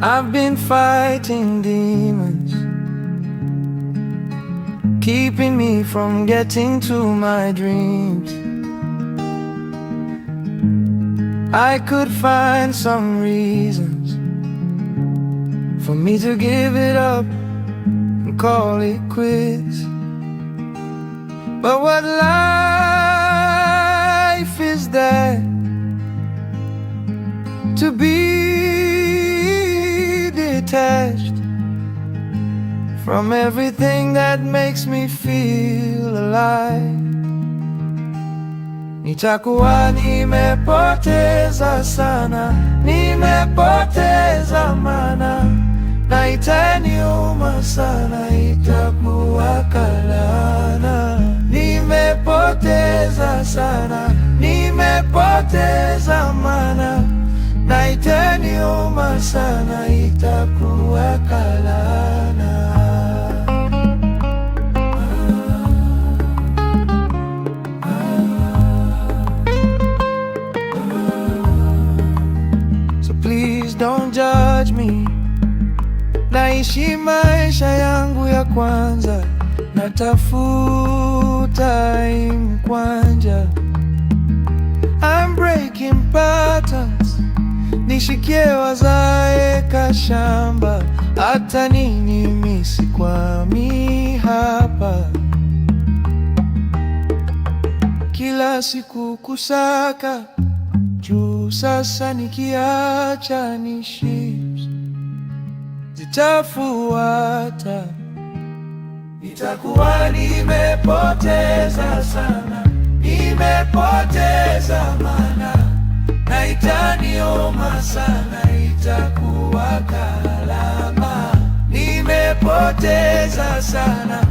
I've been fighting demons, keeping me from getting to my dreams. I could find some reasons for me to give it up and call it quits. But what life is that to be detached from everything that makes me feel alive? Nitakuwa nimepoteza sana, nimepoteza maana, na itaniuma sana, itakuwa kalana. Nimepoteza sana, nimepoteza maana, na itaniuma sana, itakuwa kalana. So please don't judge me. Naishi maisha yangu ya kwanza, natafuta imkwanja. I'm breaking patterns, nishikie wazae kashamba. Hata nini misikwami hapa, kila siku kusaka juu. Sasa nikiacha ni ships zitafuata. Nitakuwa nimepoteza sana, nimepoteza maana, na itaniuma sana, itakuwa kalama. Nimepoteza sana,